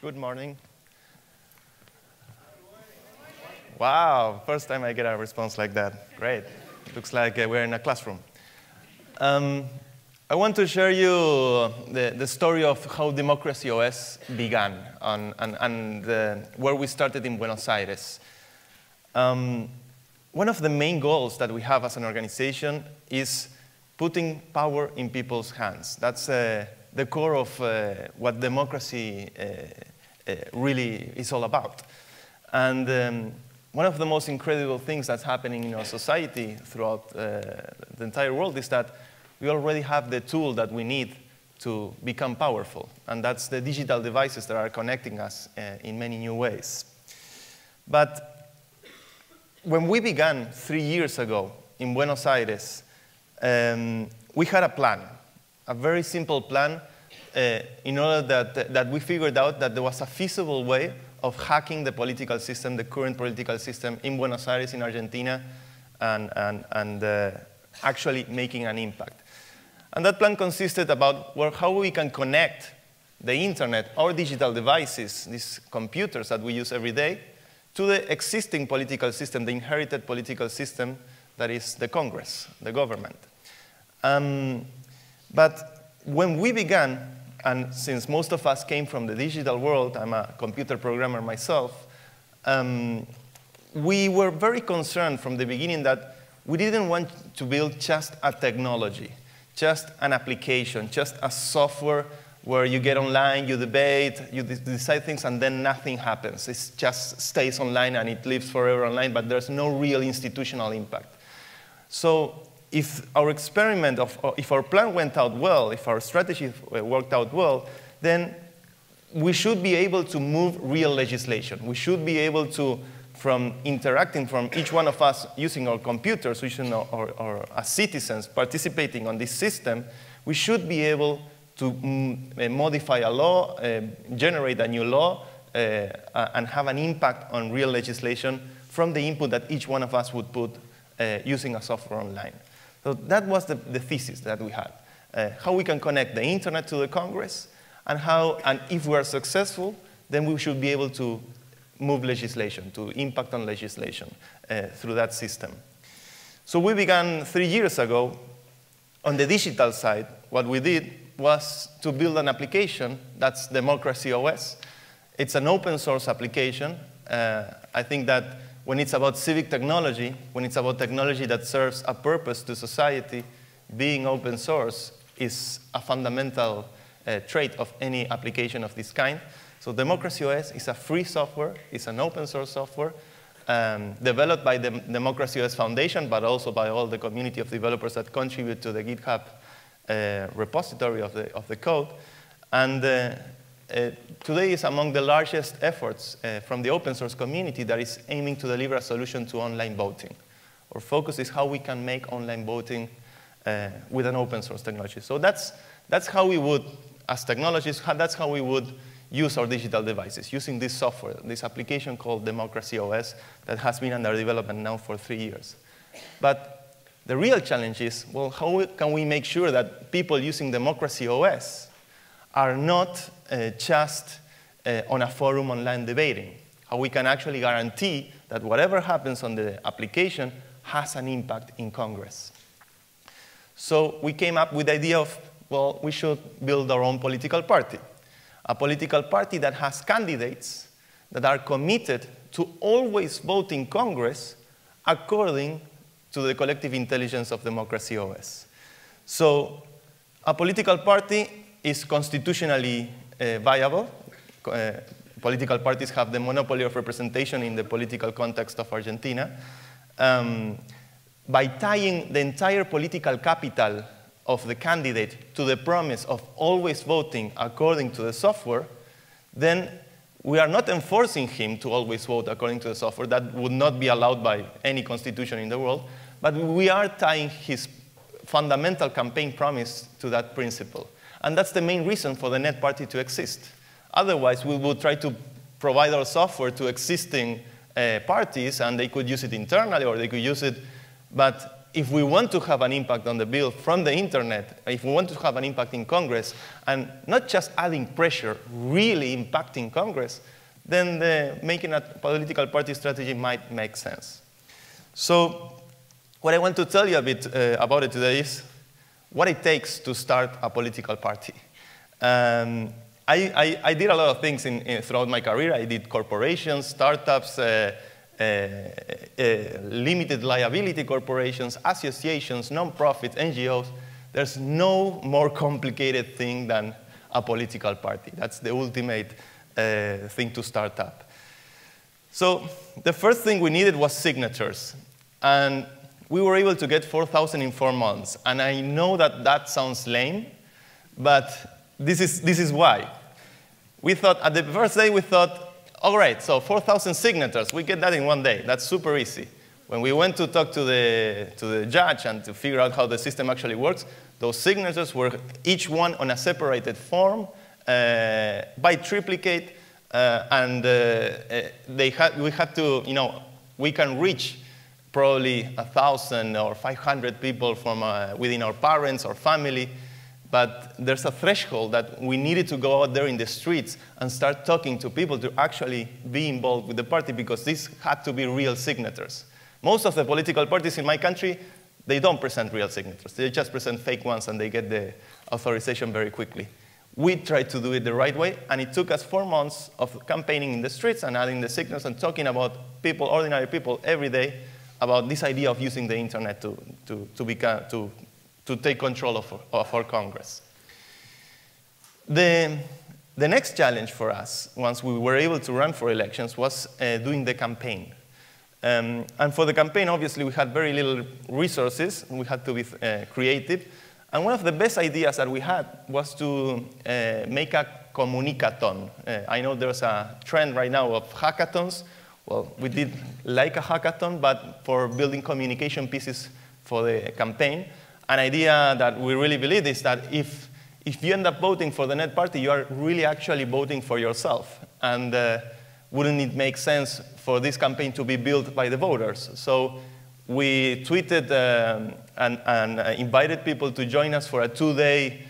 Good morning. Wow, first time I get a response like that. Great. Looks like we're in a classroom. I want to share you the story of how DemocracyOS began and where we started in Buenos Aires. One of the main goals that we have as an organization is putting power in people's hands. That's the core of what democracy really is all about. And one of the most incredible things that's happening in our society throughout the entire world is that we already have the tool that we need to become powerful. And that's the digital devices that are connecting us in many new ways. But when we began 3 years ago in Buenos Aires, we had a plan, a very simple plan, in order that we figured out that there was a feasible way of hacking the political system, the current political system in Buenos Aires, in Argentina, and actually making an impact. And that plan consisted about how we can connect the internet, our digital devices, these computers that we use every day, to the existing political system, the inherited political system that is the Congress, the government. But when we began, and since most of us came from the digital world, I'm a computer programmer myself, we were very concerned from the beginning that we didn't want to build just a technology, just an application, just a software where you get online, you debate, you decide things, and then nothing happens. It just stays online and it lives forever online, but there's no real institutional impact. So if our experiment, if our plan went out well, if our strategy worked out well, then we should be able to move real legislation. We should be able to, from interacting from each one of us using our computers, or as citizens participating on this system, we should be able to modify a law, generate a new law, and have an impact on real legislation from the input that each one of us would put using a software online. So that was the thesis that we had. How we can connect the internet to the Congress, and if we are successful, then we should be able to move legislation, to impact on legislation through that system. So we began 3 years ago. On the digital side, what we did was to build an application that's DemocracyOS. It's an open source application. I think that when it's about civic technology, when it's about technology that serves a purpose to society, being open source is a fundamental trait of any application of this kind. So DemocracyOS is a free software, it's an open source software, developed by the DemocracyOS Foundation, but also by all the community of developers that contribute to the GitHub repository of the code. And today is among the largest efforts from the open source community that is aiming to deliver a solution to online voting. Our focus is how we can make online voting with an open source technology. So that's how we would, as technologists, that's how we would use our digital devices, using this software, this application called DemocracyOS that has been under development now for 3 years. But the real challenge is, well, how can we make sure that people using DemocracyOS are not just on a forum online debating? How we can actually guarantee that whatever happens on the application has an impact in Congress. So we came up with the idea of, well, we should build our own political party. A political party that has candidates that are committed to always vote in Congress according to the collective intelligence of DemocracyOS. So a political party is constitutionally viable. Political parties have the monopoly of representation in the political context of Argentina. By tying the entire political capital of the candidate to the promise of always voting according to the software, then we are not enforcing him to always vote according to the software. That would not be allowed by any constitution in the world. But we are tying his fundamental campaign promise to that principle. And that's the main reason for the net party to exist. Otherwise, we would try to provide our software to existing parties, and they could use it internally, or they could use it. But if we want to have an impact on the bill from the internet, if we want to have an impact in Congress, and not just adding pressure, really impacting Congress, then making a political party strategy might make sense. So what I want to tell you a bit about it today is what it takes to start a political party. I did a lot of things throughout my career. I did corporations, startups, limited liability corporations, associations, nonprofits, NGOs. There's no more complicated thing than a political party. That's the ultimate thing to start up. So the first thing we needed was signatures. And we were able to get 4,000 in 4 months. And I know that that sounds lame, but this is why. We thought, at the first day, we thought, all right, so 4,000 signatures, we get that in 1 day. That's super easy. When we went to talk to the judge and to figure out how the system actually works, those signatures were each one on a separated form by triplicate, and we had to, we can reach probably 1,000 or 500 people from within our parents or family. But there's a threshold that we needed to go out there in the streets and start talking to people to actually be involved with the party, because these had to be real signatures. Most of the political parties in my country, they don't present real signatures. They just present fake ones, and they get the authorization very quickly. We tried to do it the right way, and it took us 4 months of campaigning in the streets and adding the signatures and talking about people, ordinary people, every day, about this idea of using the internet to take control of our Congress. The next challenge for us, once we were able to run for elections, was doing the campaign. And for the campaign, obviously, we had very little resources. We had to be creative. And one of the best ideas that we had was to make a comunicathon. I know there's a trend right now of hackathons. Well, we did like a hackathon, but for building communication pieces for the campaign. An idea that we really believe is that if you end up voting for the net party, you are really actually voting for yourself. And wouldn't it make sense for this campaign to be built by the voters? So we tweeted and invited people to join us for a 2-day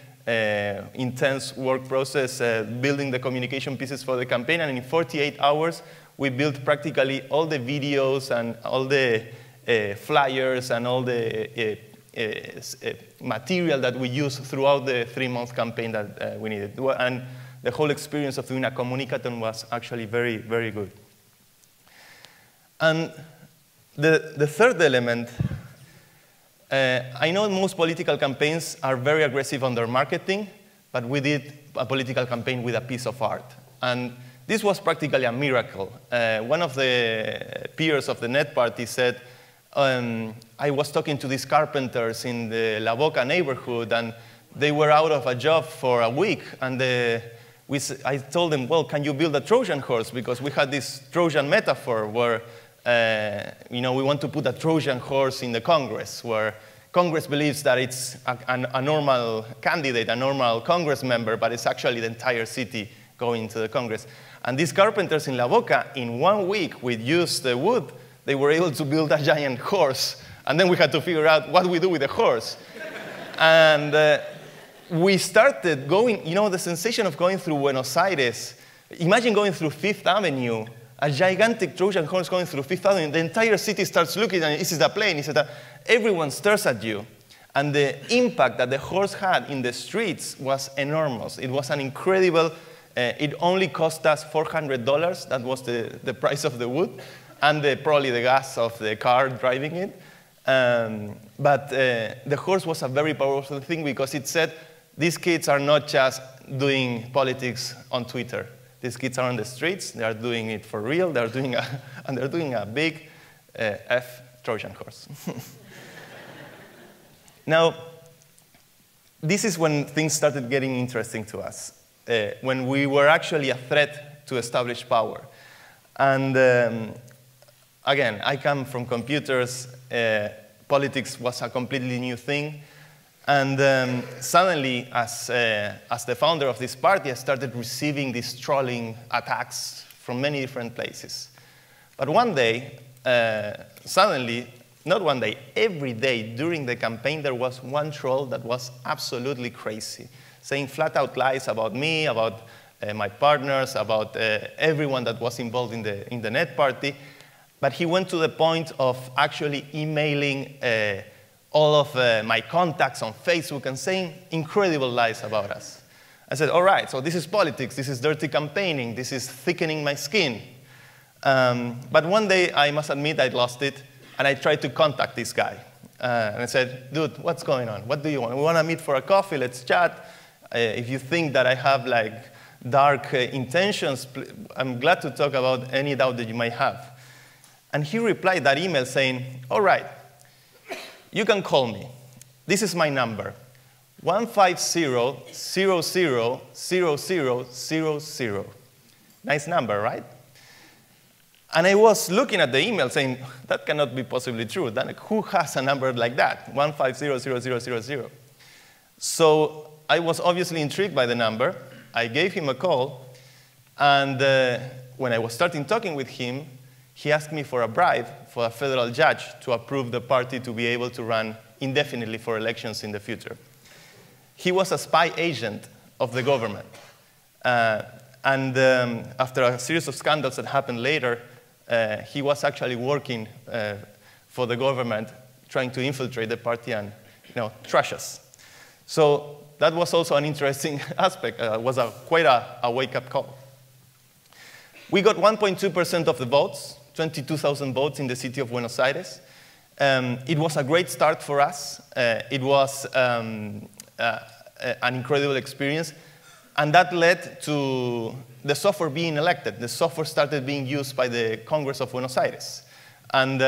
intense work process, building the communication pieces for the campaign. And in 48 hours, we built practically all the videos and all the flyers and all the material that we used throughout the 3-month campaign that we needed. And the whole experience of doing a comunicathon was actually very, very good. And the third element, I know most political campaigns are very aggressive on their marketing, but we did a political campaign with a piece of art. And this was practically a miracle. One of the peers of the Net Party said, I was talking to these carpenters in the La Boca neighborhood, and they were out of a job for a week. And I told them, well, can you build a Trojan horse? Because we had this Trojan metaphor where we want to put a Trojan horse in the Congress, where Congress believes that it's a normal candidate, a normal Congress member, but it's actually the entire city going to the Congress. And these carpenters in La Boca, in 1 week with used wood, they were able to build a giant horse. And then we had to figure out what we do with the horse. And we started going, the sensation of going through Buenos Aires. Imagine going through Fifth Avenue, a gigantic Trojan horse going through Fifth Avenue. The entire city starts looking, and this is a plane. Everyone stares at you. And the impact that the horse had in the streets was enormous. It was an incredible, it only cost us $400. That was the price of the wood, and probably the gas of the car driving it. But the horse was a very powerful thing, because it said, these kids are not just doing politics on Twitter. These kids are on the streets. They are doing it for real. They're doing a big Trojan horse. Now, this is when things started getting interesting to us, when we were actually a threat to established power. And again, I come from computers. Politics was a completely new thing. And suddenly, as the founder of this party, I started receiving these trolling attacks from many different places. But one day, suddenly, not one day, every day during the campaign, there was one troll that was absolutely crazy, saying flat-out lies about me, about my partners, about everyone that was involved in the Net Party. But he went to the point of actually emailing all of my contacts on Facebook and saying incredible lies about us. I said, all right, so this is politics, this is dirty campaigning, this is thickening my skin. But one day, I must admit, I lost it, and I tried to contact this guy. And I said, dude, what's going on? What do you want? We want to meet for a coffee, let's chat. If you think that I have like dark intentions, I'm glad to talk about any doubt that you might have. And he replied that email saying, all right, you can call me. This is my number, 150-00-0000. Nice number, right? And I was looking at the email saying, that cannot be possibly true. Then who has a number like that, 150-0000? So I was obviously intrigued by the number. I gave him a call. And when I was starting talking with him, he asked me for a bribe for a federal judge to approve the party to be able to run indefinitely for elections in the future. He was a spy agent of the government. After a series of scandals that happened later, he was actually working for the government, trying to infiltrate the party and trash us. So that was also an interesting aspect. It was quite a wake-up call. We got 1.2% of the votes, 22,000 votes in the city of Buenos Aires. It was a great start for us. It was an incredible experience. And that led to the software being elected. The software started being used by the Congress of Buenos Aires. And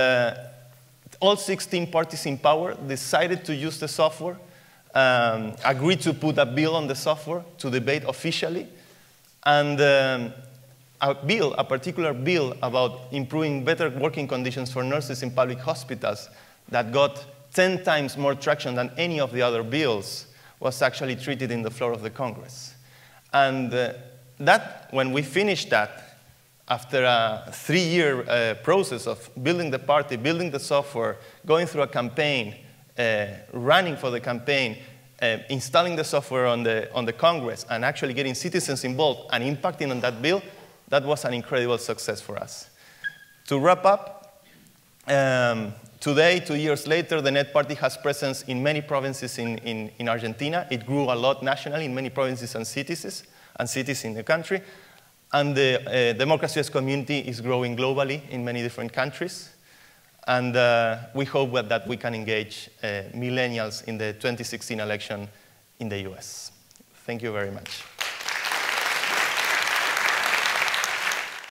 all 16 parties in power decided to use the software, agreed to put a bill on the software to debate officially. And a particular bill about improving better working conditions for nurses in public hospitals that got 10 times more traction than any of the other bills was actually treated in the floor of the Congress. And when we finished that, after a 3-year process of building the party, building the software, going through a campaign, running for the campaign, installing the software on the Congress, and actually getting citizens involved and impacting on that bill, that was an incredible success for us. To wrap up, today, 2 years later, the Net Party has presence in many provinces in Argentina. It grew a lot nationally in many provinces and cities in the country. And the DemocracyOS community is growing globally in many different countries. And we hope that we can engage millennials in the 2016 election in the US. Thank you very much.